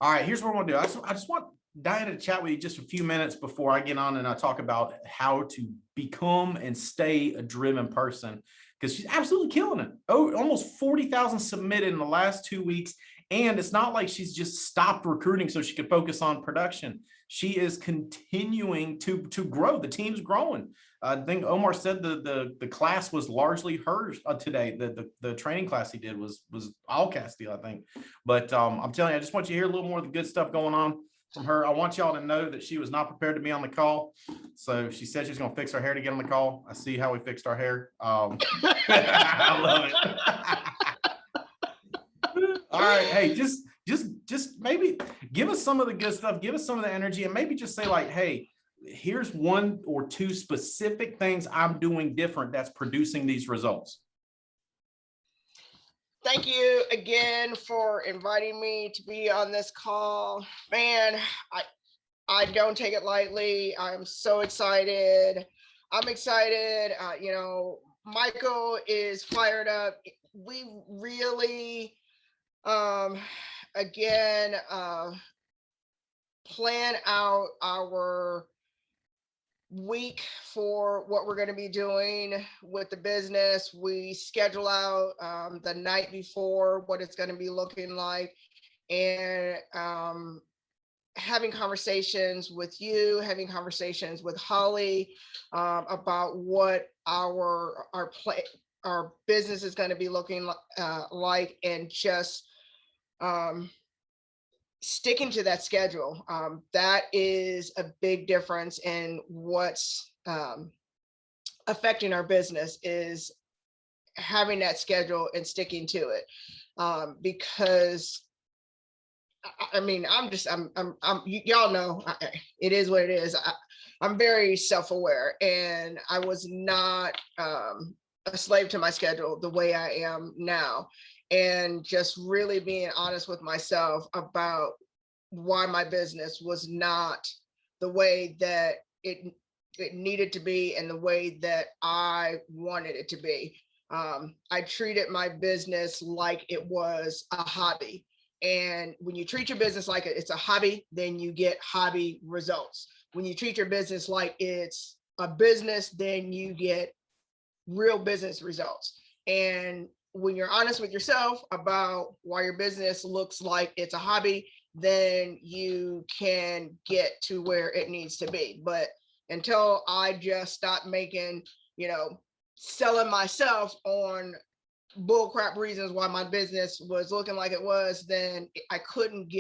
All right, here's what I'm gonna do. I just want Diana to chat with you just a few minutes before I get on and I talk about how to become and stay a driven person, because she's absolutely killing it. Oh, almost 40,000 submitted in the last 2 weeks. And it's not like she's just stopped recruiting so she could focus on production. She is continuing to grow. The team's growing. I think Omar said the class was largely hers today. The training class he did was all Castile, I think. But I'm telling you, I just want you to hear a little more of the good stuff going on from her. I want y'all to know that she was not prepared to be on the call. So she said she's going to fix her hair to get on the call. I see how we fixed our hair. I love it. All right. Hey, just maybe give us some of the good stuff. Give us some of the energy, and maybe just say like, hey, here's 1 or 2 specific things I'm doing different that's producing these results. Thank you again for inviting me to be on this call. Man, I don't take it lightly. I'm so excited. I'm excited. Michael is fired up. We really, plan out our week for what we're going to be doing with the business. We schedule out the night before what it's going to be looking like, and having conversations with you, having conversations with Holly about what our business is going to be looking like, and just sticking to that schedule. That is a big difference in what's affecting our business, is having that schedule and sticking to it. Because y'all know, it is what it is. I'm very self-aware, and I was not a slave to my schedule the way I am now. And just really being honest with myself about why my business was not the way that it needed to be and the way that I wanted it to be. I treated my business like it was a hobby. And when you treat your business like it's a hobby, then you get hobby results. When you treat your business like it's a business, then you get real business results. And when you're honest with yourself about why your business looks like it's a hobby, then you can get to where it needs to be. But until I just stopped making, selling myself on bullcrap reasons why my business was looking like it was, then I couldn't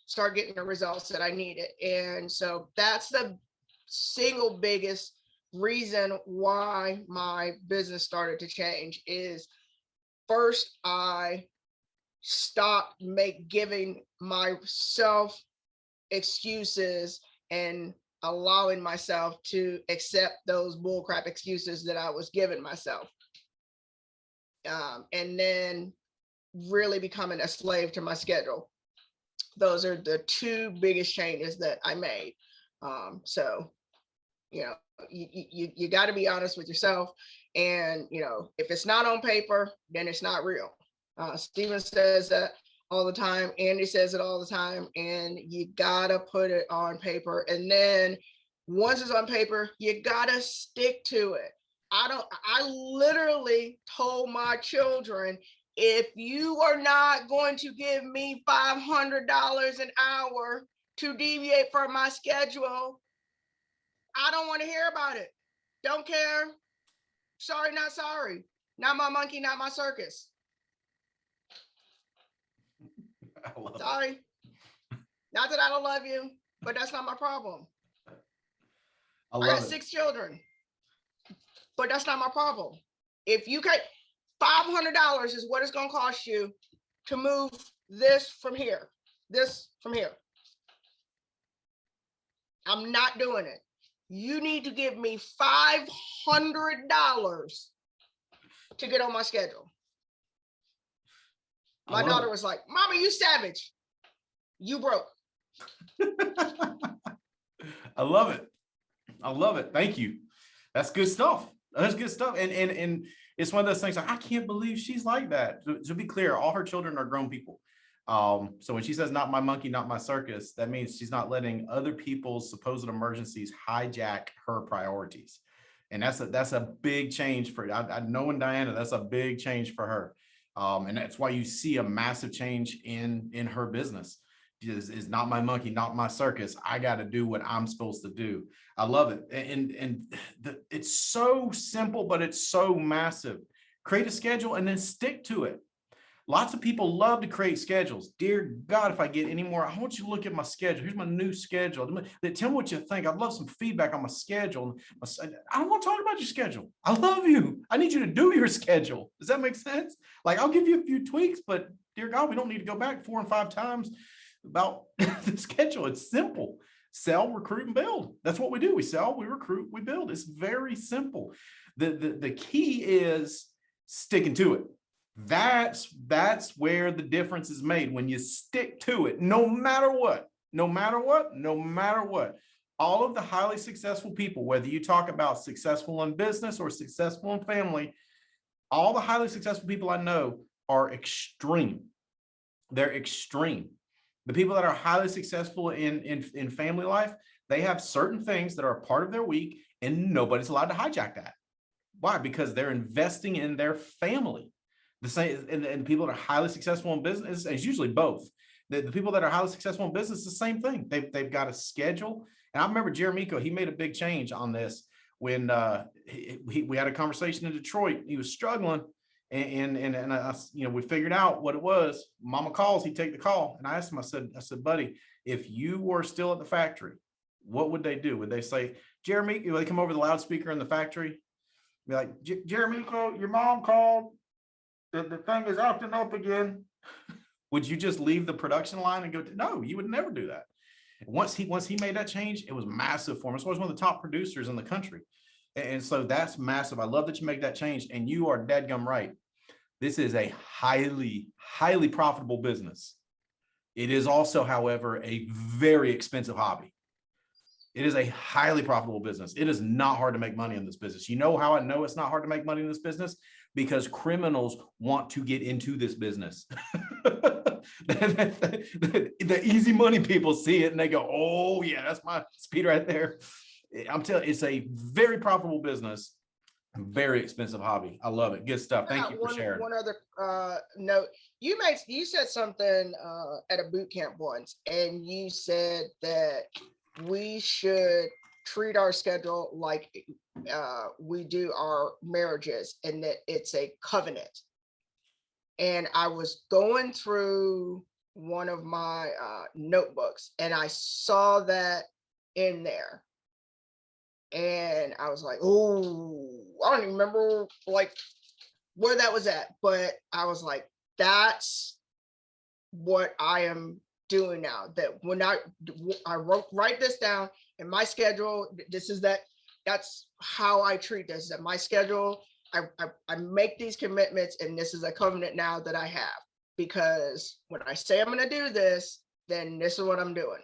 start getting the results that I needed. And so that's the single biggest reason why my business started to change. Is first, I stopped giving myself excuses and allowing myself to accept those bullcrap excuses that I was giving myself. And then really becoming a slave to my schedule. Those are the 2 biggest changes that I made. You got to be honest with yourself. And, if it's not on paper, then it's not real. Steven says that all the time. Andy says it all the time. And you got to put it on paper. And then once it's on paper, you got to stick to it. I literally told my children, if you are not going to give me $500 an hour to deviate from my schedule, I don't want to hear about it. Don't care. Sorry, not sorry. Not my monkey, not my circus. Sorry. Not that I don't love you, but that's not my problem. I got 6 children, but that's not my problem. If you can, $500 is what it's going to cost you to move this from here. I'm not doing it. You need to give me $500 to get on my schedule. My daughter was like, Mama, you savage. You broke. I love it. Thank you. That's good stuff. And it's one of those things like, I can't believe she's like that. To be clear, all her children are grown people. So when she says not my monkey, not my circus, that means she's not letting other people's supposed emergencies hijack her priorities. And that's a big change for I knowing Diana, that's a big change for her. And that's why you see a massive change in her business. Is not my monkey, not my circus. I got to do what I'm supposed to do. I love it. It's so simple, but it's so massive. Create a schedule and then stick to it. Lots of people love to create schedules. Dear God, if I get any more, I want you to look at my schedule. Here's my new schedule. Tell me what you think. I'd love some feedback on my schedule. I don't want to talk about your schedule. I love you. I need you to do your schedule. Does that make sense? Like, I'll give you a few tweaks, but dear God, we don't need to go back 4 and 5 times about the schedule. It's simple. Sell, recruit, and build. That's what we do. We sell, we recruit, we build. It's very simple. The key is sticking to it. That's where the difference is made, when you stick to it, no matter what. All of the highly successful people, whether you talk about successful in business or successful in family, all the highly successful people I know are extreme. They're extreme. The people that are highly successful in family life, they have certain things that are a part of their week, and nobody's allowed to hijack that. Why? Because they're investing in their family. The same, and people that are highly successful in business, it's usually both. The people that are highly successful in business, the same thing. They've got a schedule. And I remember Jeremico, he made a big change on this when we had a conversation in Detroit. He was struggling, and I, we figured out what it was. Mama calls, he'd take the call, and I asked him. I said, buddy, if you were still at the factory, what would they do? Would they say, Jeremy? They come over the loudspeaker in the factory, be like, Jeremico, your mom called. The thing is acting up again. Would you just leave the production line and go? No, you would never do that. Once he made that change, it was massive for him. So he was one of the top producers in the country. And so that's massive. I love that you make that change. And you are dadgum right. This is a highly, highly profitable business. It is also, however, a very expensive hobby. It is a highly profitable business. It is not hard to make money in this business. You know how I know it's not hard to make money in this business? Because criminals want to get into this business. The easy money people see it and they go, oh yeah, that's my speed right there. I'm telling you, it's a very profitable business, very expensive hobby. I love it. Good stuff. Thank you for sharing. One other note. You said something at a boot camp once, and you said that we should treat our schedule like we do our marriages, and that it's a covenant. And I was going through one of my notebooks, and I saw that in there, and I was like, oh, I don't even remember like where that was at, but I was like, that's what I am doing now. That when I write this down in my schedule, that's how I treat this. That my schedule, I make these commitments, and this is a covenant now that I have, because when I say I'm going to do this, then this is what I'm doing.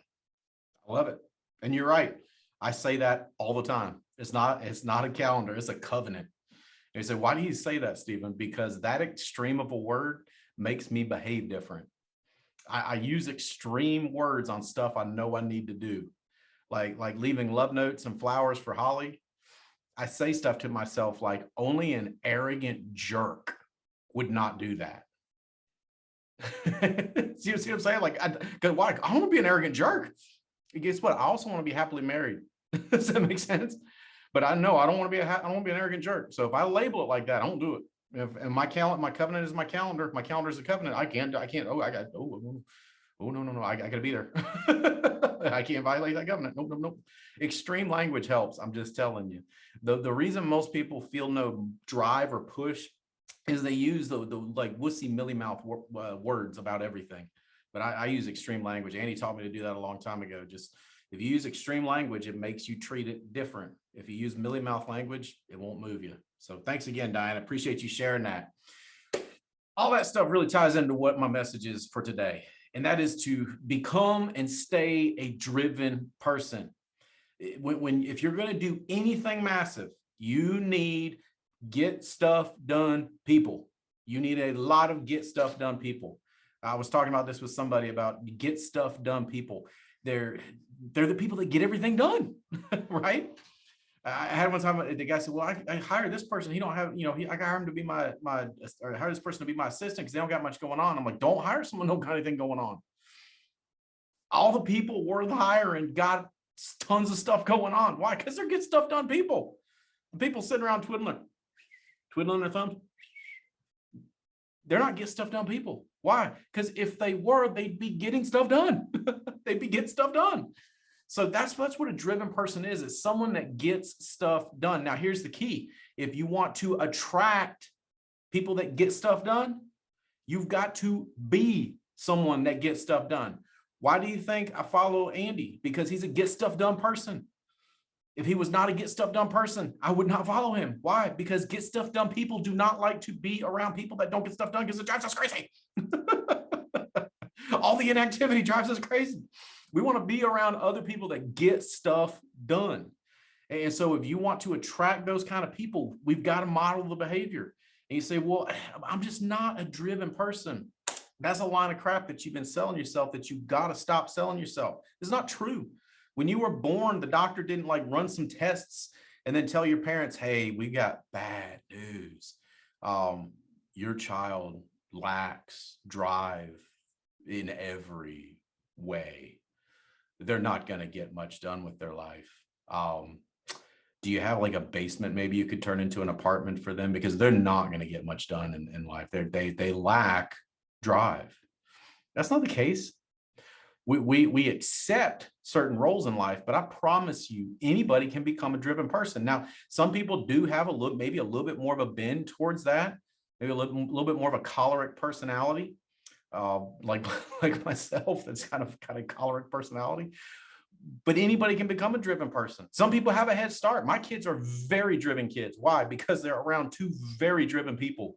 I love it. And you're right. I say that all the time. It's not a calendar, it's a covenant. And you say, why do you say that, Stephen? Because that extreme of a word makes me behave different. I use extreme words on stuff I know I need to do. Like leaving love notes and flowers for Holly. I say stuff to myself like, only an arrogant jerk would not do that. see what I'm saying? Like, why? I want to be an arrogant jerk. And guess what? I also want to be happily married. Does that make sense? But I know I don't want to be an arrogant jerk. So if I label it like that, I don't do it. And my covenant is my calendar. My calendar is a covenant. I can't. Oh, no. I got to be there. I can't violate that covenant. Nope. Extreme language helps. I'm just telling you. The reason most people feel no drive or push is they use the like wussy milly mouth words about everything. But I use extreme language. Andy taught me to do that a long time ago. Just if you use extreme language, it makes you treat it different. If you use milly mouth language, it won't move you. So thanks again, Diane. I appreciate you sharing that. All that stuff really ties into what my message is for today. And that is to become and stay a driven person. If you're going to do anything massive, you need get stuff done people. You need a lot of get stuff done people. I was talking about this with somebody about get stuff done people. They're the people that get everything done, right? I had one time the guy said, "Well, I hired this person. He don't have, I hired him to be or hire this person to be my assistant because they don't got much going on." I'm like, "Don't hire someone who don't got anything going on." All the people worth hiring got tons of stuff going on. Why? Because they're get stuff done people. The people sitting around twiddling their thumbs. They're not get stuff done people. Why? Because if they were, they'd be getting stuff done. They'd be getting stuff done. So that's what a driven person is. It's someone that gets stuff done. Now, here's the key. If you want to attract people that get stuff done, you've got to be someone that gets stuff done. Why do you think I follow Andy? Because he's a get stuff done person. If he was not a get stuff done person, I would not follow him. Why? Because get stuff done people do not like to be around people that don't get stuff done because it drives us crazy. All the inactivity drives us crazy. We want to be around other people that get stuff done. And so if you want to attract those kind of people, we've got to model the behavior. And you say, well, I'm just not a driven person. That's a line of crap that you've been selling yourself that you've got to stop selling yourself. It's not true. When you were born, the doctor didn't like run some tests and then tell your parents, hey, we got bad news. Your child lacks drive in every way. They're not going to get much done with their life. Do you have like a basement maybe you could turn into an apartment for them? Because they're not going to get much done in life. They lack drive. That's not the case. We accept certain roles in life, but I promise you, anybody can become a driven person. Now, some people do have maybe a little bit more of a bend towards that, maybe a little bit more of a choleric personality, like myself. That's kind of choleric personality. But anybody can become a driven person. Some people have a head start. My kids are very driven kids. Why? Because they're around two very driven people.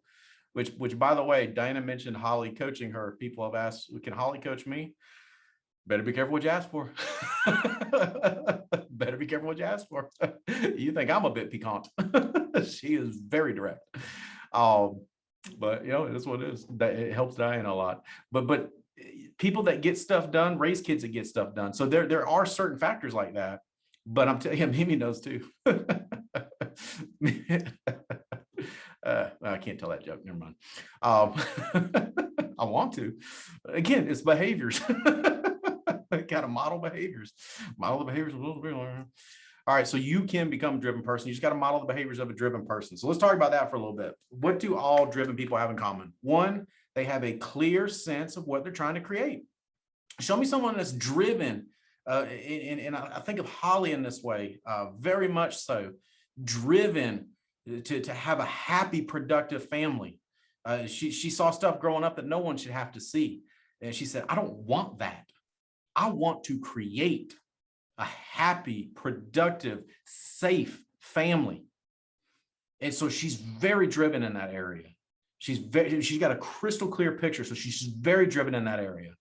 Which by the way, Diana mentioned Holly coaching her. People have asked, can Holly coach me? Better be careful what you ask for. Better be careful what you ask for. You think I'm a bit piquant. She is very direct. But it is what it is. It helps Diana a lot. But people that get stuff done, raise kids that get stuff done. So there are certain factors like that. But I'm telling you, Mimi knows too. I can't tell that joke. Never mind. I want to. Again, it's behaviors. Got to model behaviors. Model the behaviors a little bit. All right, so you can become a driven person. You just got to model the behaviors of a driven person. So let's talk about that for a little bit. What do all driven people have in common? One, they have a clear sense of what they're trying to create. Show me someone that's driven, and I think of Holly in this way, very much so, driven to have a happy, productive family. She saw stuff growing up that no one should have to see. And she said, I don't want that. I want to create a happy, productive, safe family. And so she's very driven in that area. She's got a crystal clear picture. So she's very driven in that area.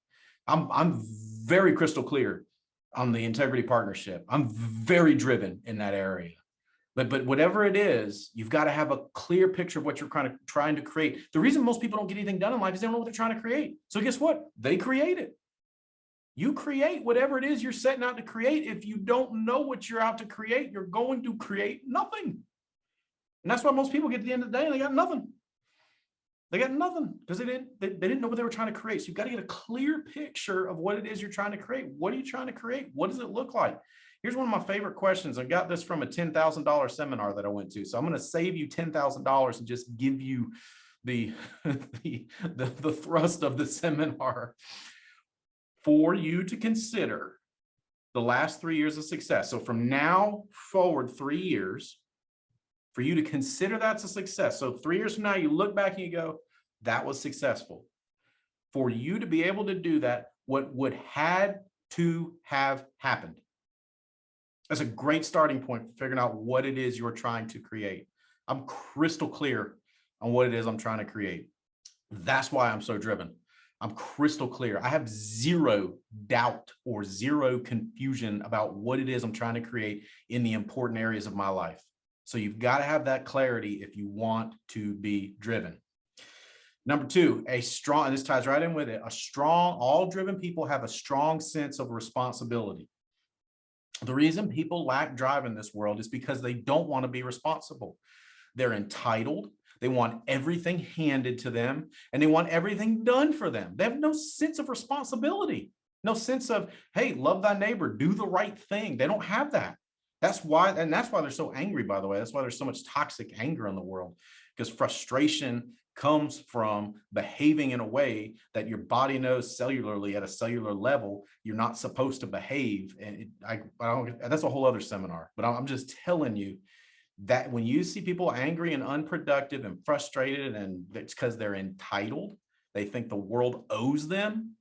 I'm very crystal clear on the integrity partnership. I'm very driven in that area. But whatever it is, you've got to have a clear picture of what you're trying to create. The reason most people don't get anything done in life is they don't know what they're trying to create. So guess what? They create it. You create whatever it is you're setting out to create. If you don't know what you're out to create, you're going to create nothing. And that's why most people get to the end of the day and they got nothing. They got nothing because they didn't know what they were trying to create. So you've got to get a clear picture of what it is you're trying to create. What are you trying to create? What does it look like? Here's one of my favorite questions. I got this from a $10,000 seminar that I went to. So I'm going to save you $10,000 and just give you the thrust of the seminar for you to consider the last 3 years of success. So from now forward 3 years, for you to consider that's a success. So 3 years from now, you look back and you go, that was successful. For you to be able to do that, what would had to have happened? That's a great starting point for figuring out what it is you're trying to create. I'm crystal clear on what it is I'm trying to create. That's why I'm so driven. I'm crystal clear. I have zero doubt or zero confusion about what it is I'm trying to create in the important areas of my life. So you've got to have that clarity if you want to be driven. Number two, a strong, and this ties right in with it, all driven people have a strong sense of responsibility. The reason people lack drive in this world is because they don't want to be responsible. They're entitled. They want everything handed to them, and they want everything done for them. They have no sense of responsibility, no sense of, hey, love thy neighbor, do the right thing. They don't have that. That's why they're so angry, by the way. That's why there's so much toxic anger in the world, because frustration comes from behaving in a way that your body knows cellularly at a cellular level you're not supposed to behave. And I don't, that's a whole other seminar, but I'm just telling you that when you see people angry and unproductive and frustrated, and it's because they're entitled, they think the world owes them,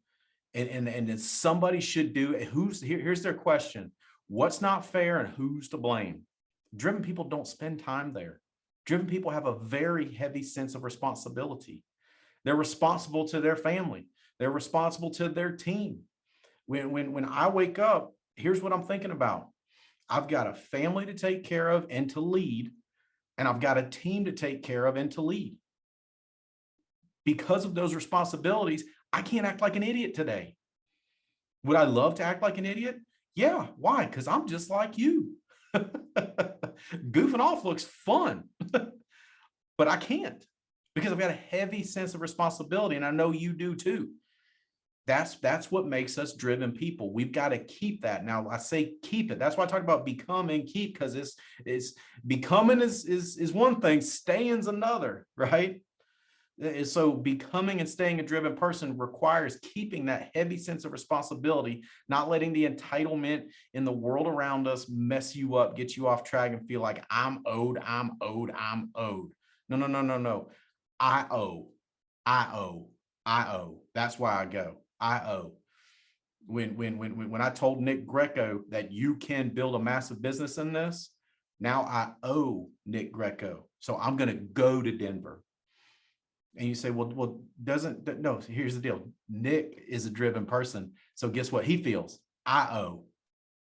and somebody should do it. Here's their question: what's not fair and who's to blame? Driven people don't spend time there. Driven people have a very heavy sense of responsibility. They're responsible to their family. They're responsible to their team. When I wake up, here's what I'm thinking about. I've got a family to take care of and to lead, and I've got a team to take care of and to lead. Because of those responsibilities, I can't act like an idiot today. Would I love to act like an idiot? Yeah. Why? Because I'm just like you. Goofing off looks fun, but I can't, because I've got a heavy sense of responsibility, and I know you do too. That's what makes us driven people. We've got to keep that. Now, I say keep it. That's why I talk about become and keep, because it's becoming is one thing, staying's another, right? So becoming and staying a driven person requires keeping that heavy sense of responsibility, not letting the entitlement in the world around us mess you up, get you off track, and feel like I'm owed, I'm owed, I'm owed. No, no, no, no, no. I owe, I owe, I owe. That's why I go. I owe. When I told Nick Greco that you can build a massive business in this, now I owe Nick Greco. So I'm going to go to Denver. And you say, well, no, here's the deal. Nick is a driven person. So guess what he feels? I owe.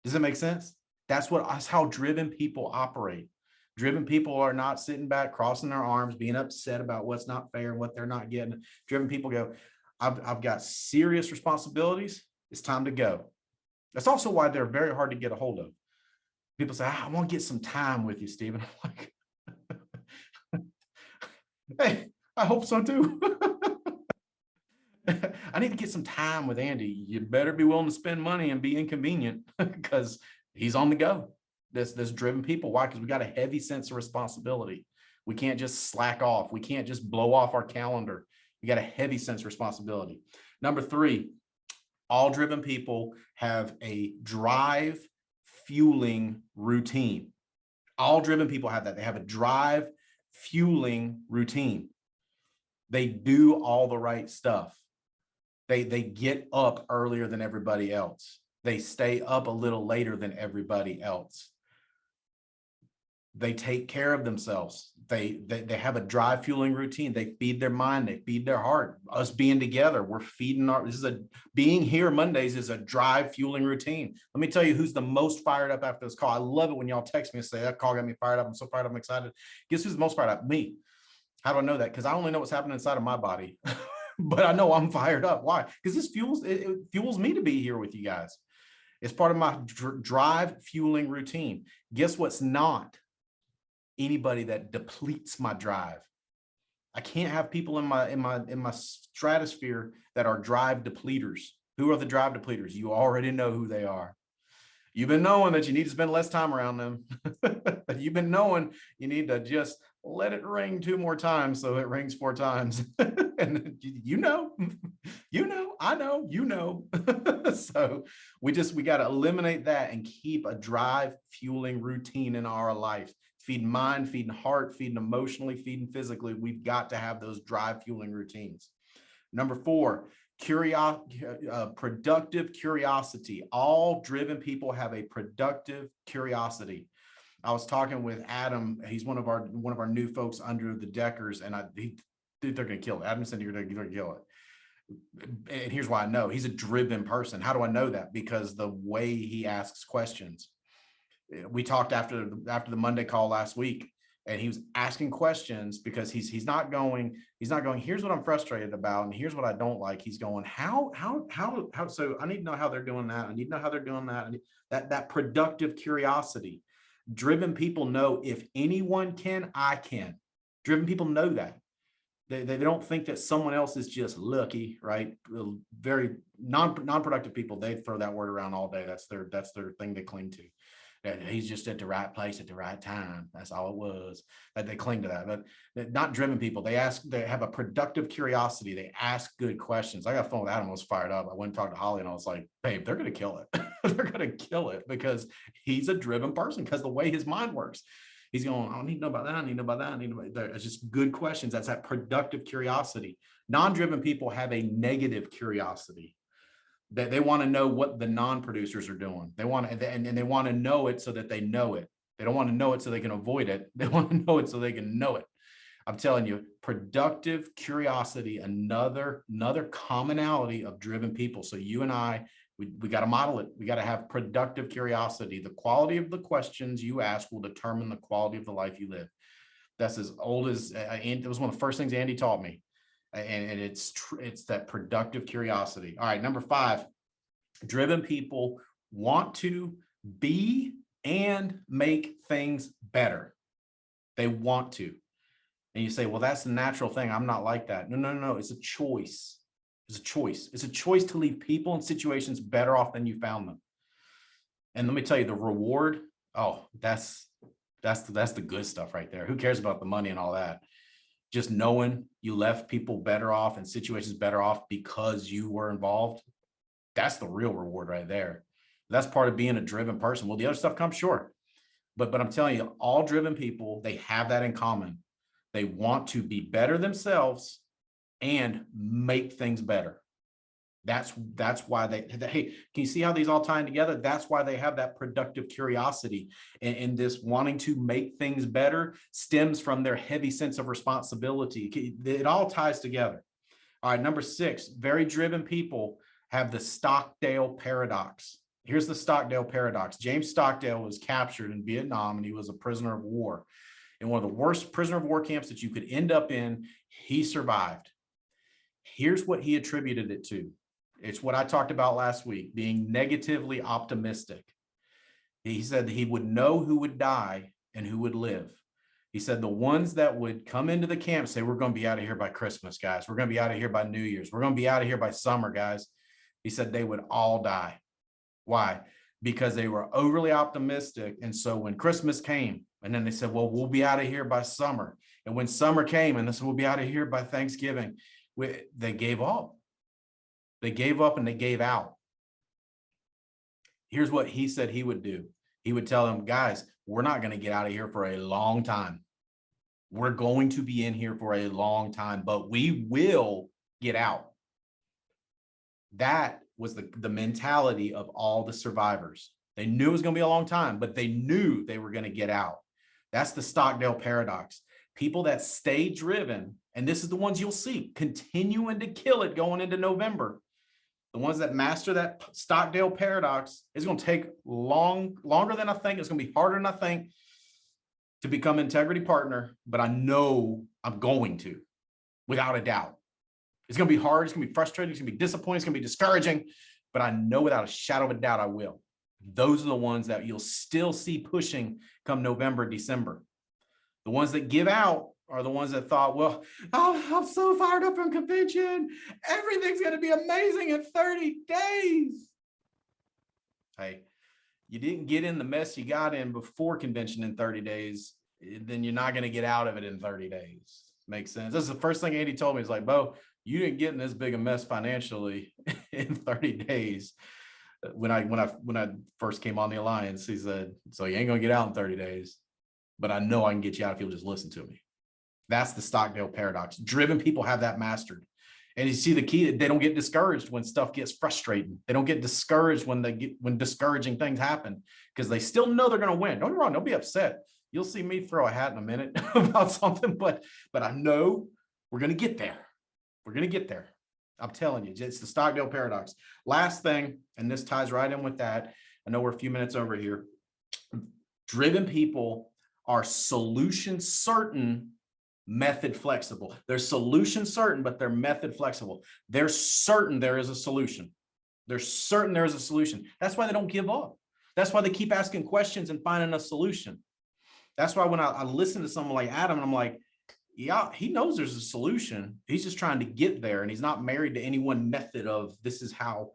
Does that make sense? That's how driven people operate. Driven people are not sitting back, crossing their arms, being upset about what's not fair and what they're not getting. Driven people go, I've got serious responsibilities. It's time to go. That's also why they're very hard to get a hold of. People say, I want to get some time with you, Stephen. I'm like, hey, I hope so too. I need to get some time with Andy. You better be willing to spend money and be inconvenient, because he's on the go. This driven people. Why? Because we got a heavy sense of responsibility. We can't just slack off. We can't just blow off our calendar. We got a heavy sense of responsibility. Number three, all driven people have a drive fueling routine. All driven people have that. They have a drive fueling routine. They do all the right stuff. They get up earlier than everybody else. They stay up a little later than everybody else. They take care of themselves. They have a drive fueling routine. They feed their mind. They feed their heart. Us being together, we're feeding being here Mondays is a drive fueling routine. Let me tell you who's the most fired up after this call. I love it when y'all text me and say, that call got me fired up. I'm so fired up. I'm excited. Guess who's the most fired up? Me. How do I know that? Because I only know what's happening inside of my body, but I know I'm fired up. Why? Because this it fuels me to be here with you guys. It's part of my drive fueling routine. Guess what's not? Anybody that depletes my drive. I can't have people in my stratosphere that are drive depleters. Who are the drive depleters? You already know who they are. You've been knowing that you need to spend less time around them. You've been knowing you need to just let it ring 2 more times so it rings 4 times. And you know, I know, you know. So we got to eliminate that and keep a drive fueling routine in our life. Feeding mind, feeding heart, feeding emotionally, feeding physically. We've got to have those drive fueling routines. Number 4, productive curiosity. All driven people have a productive curiosity. I was talking with Adam. He's one of our new folks under the Deckers, and they're going to kill it. Adam said they're going to kill it. And here's why I know. He's a driven person. How do I know that? Because the way he asks questions. We talked after the Monday call last week, And he was asking questions because he's not going, here's what I'm frustrated about, and here's what I don't like. He's going, how, so I need to know how they're doing that. I need to know how they're doing that. And that productive curiosity. Driven people know if anyone can, I can. Driven people know that. They don't think that someone else is just lucky, right? Very non-productive people, they throw that word around all day. That's their thing they cling to. That he's just at the right place at the right time. That's all it was. That they cling to that. But not driven people. They have a productive curiosity. They ask good questions. I got a phone with Adam, I was fired up. I went and talked to Holly and I was like, babe, they're going to kill it. They're going to kill it because he's a driven person, because the way his mind works. He's going, I need to know about that. I need to know about that. I need to know about that. It's just good questions. That's that productive curiosity. Non-driven people have a negative curiosity. They want to know what the non-producers are doing. They want to, and they want to know it so that they know it. They don't want to know it so they can avoid it. They want to know it so they can know it. I'm telling you, productive curiosity, another commonality of driven people. So you and I, we got to model it. We got to have productive curiosity. The quality of the questions you ask will determine the quality of the life you live. That's as old as, it was one of the first things Andy taught me. And it's that productive curiosity. All right, number 5, driven people want to be and make things better. They want to. And you say, well, that's the natural thing. I'm not like that. No. It's a choice. It's a choice. It's a choice to leave people and situations better off than you found them. And let me tell you, the reward, oh, that's the good stuff right there. Who cares about the money and all that? Just knowing you left people better off and situations better off because you were involved. That's the real reward right there. That's part of being a driven person. Well, the other stuff comes short, but I'm telling you, all driven people, they have that in common. They want to be better themselves and make things better. That's why hey, can you see how these all tie in together? That's why they have that productive curiosity, and this wanting to make things better stems from their heavy sense of responsibility. It all ties together. All right, number 6, very driven people have the Stockdale paradox. Here's the Stockdale paradox. James Stockdale was captured in Vietnam, and he was a prisoner of war. In one of the worst prisoner of war camps that you could end up in, he survived. Here's what he attributed it to. It's what I talked about last week, being negatively optimistic. He said that he would know who would die and who would live. He said the ones that would come into the camp say, we're going to be out of here by Christmas, guys. We're going to be out of here by New Year's. We're going to be out of here by summer, guys. He said they would all die. Why? Because they were overly optimistic. And so when Christmas came, and then they said, well, we'll be out of here by summer. And when summer came, and they said, we'll be out of here by Thanksgiving, they gave up. They gave up and they gave out. Here's what he said he would do. He would tell them, guys, we're not going to get out of here for a long time. We're going to be in here for a long time, but we will get out. That was the mentality of all the survivors. They knew it was going to be a long time, but they knew they were going to get out. That's the Stockdale paradox. People that stay driven, and this is the ones you'll see continuing to kill it going into November. The ones that master that Stockdale paradox is going to take longer than I think. It's going to be harder than I think to become integrity partner, but I know I'm going to, without a doubt. It's going to be hard. It's going to be frustrating. It's going to be disappointing. It's going to be discouraging, but I know without a shadow of a doubt I will. Those are the ones that you'll still see pushing come November, December. The ones that give out are the ones that thought, well, oh, I'm so fired up from convention. Everything's going to be amazing in 30 days. Hey, you didn't get in the mess you got in before convention in 30 days, then you're not going to get out of it in 30 days. Makes sense. This is the first thing Andy told me. He's like, Bo, you didn't get in this big a mess financially in 30 days. When I first came on the alliance, he said, so you ain't going to get out in 30 days, but I know I can get you out if you'll just listen to me. That's the Stockdale paradox. Driven people have that mastered. And you see the key, they don't get discouraged when stuff gets frustrating. They don't get discouraged when discouraging things happen, because they still know they're going to win. Don't get me wrong, don't be upset. You'll see me throw a hat in a minute about something, but I know we're going to get there. We're going to get there. I'm telling you, it's the Stockdale paradox. Last thing, and this ties right in with that. I know we're a few minutes over here. Driven people are solution certain, method flexible. They're solution certain, but they're method flexible. They're certain there is a solution. They're certain there is a solution. That's why they don't give up. That's why they keep asking questions and finding a solution. That's why when I listen to someone like Adam, and I'm like, yeah, he knows there's a solution. He's just trying to get there, and he's not married to any one method of this is how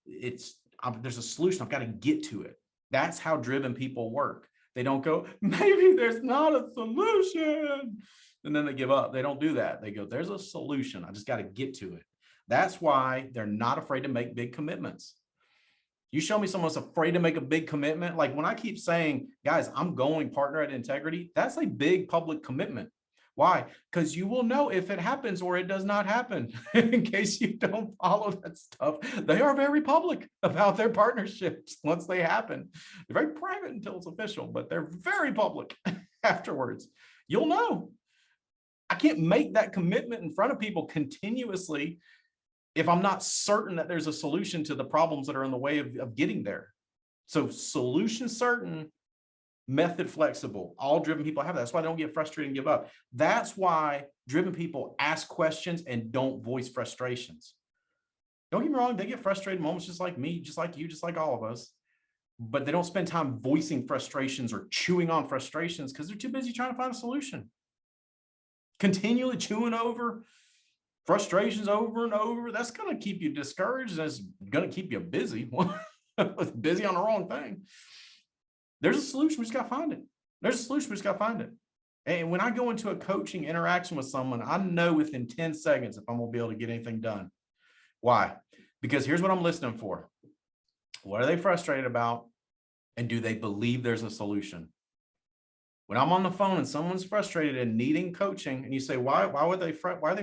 there's a solution. I've got to get to it. That's how driven people work. They don't go, maybe there's not a solution, and then they give up. They don't do that. They go, there's a solution. I just got to get to it. That's why they're not afraid to make big commitments. You show me someone's afraid to make a big commitment. Like when I keep saying, guys, I'm going partner at integrity, that's a big public commitment. Why? Because you will know if it happens or it does not happen. In case you don't follow that stuff, they are very public about their partnerships once they happen. They're very private until it's official, but they're very public afterwards. You'll know. I can't make that commitment in front of people continuously if I'm not certain that there's a solution to the problems that are in the way of getting there. So solution certain, method flexible. All driven people have that. That's why they don't get frustrated and give up. That's why driven people ask questions and don't voice frustrations. Don't get me wrong, they get frustrated moments just like me, just like you, just like all of us. But they don't spend time voicing frustrations or chewing on frustrations because they're too busy trying to find a solution. Continually chewing over frustrations over and over, that's going to keep you discouraged. That's going to keep you busy. Busy on the wrong thing. There's a solution. We just got to find it. There's a solution. We just got to find it. And when I go into a coaching interaction with someone, I know within 10 seconds if I'm going to be able to get anything done. Why? Because here's what I'm listening for. What are they frustrated about? And do they believe there's a solution? When I'm on the phone and someone's frustrated and needing coaching, and you say, why are they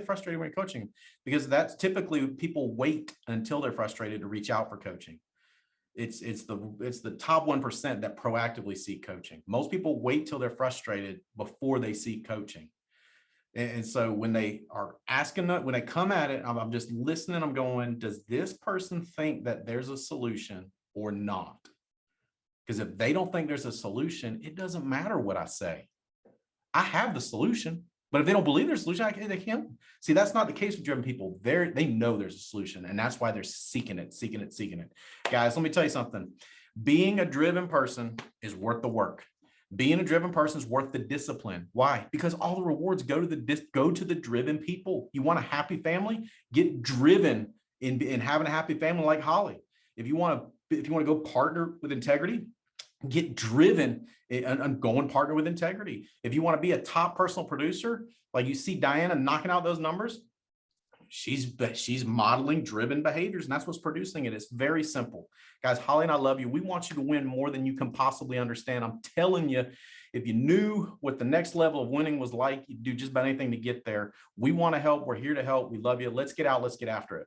frustrated when coaching? Because that's typically people wait until they're frustrated to reach out for coaching. It's the top 1% that proactively seek coaching. Most people wait till they're frustrated before they seek coaching. And so when they are asking that, when they come at it, I'm just listening. I'm going, does this person think that there's a solution or not? Because if they don't think there's a solution, it doesn't matter what I say. I have the solution, but if they don't believe there's a solution, they can't. See, that's not the case with driven people. They know there's a solution, and that's why they're seeking it. Guys, let me tell you something. Being a driven person is worth the work. Being a driven person is worth the discipline. Why? Because all the rewards go to the driven people. You want a happy family? Get driven in having a happy family like Holly. If you want to go partner with integrity, get driven and go and partner with integrity. If you want to be a top personal producer, like you see Diana knocking out those numbers, she's modeling driven behaviors, and that's what's producing it. It's very simple. Guys, Holly and I love you. We want you to win more than you can possibly understand. I'm telling you, if you knew what the next level of winning was like, you'd do just about anything to get there. We want to help. We're here to help. We love you. Let's get out. Let's get after it.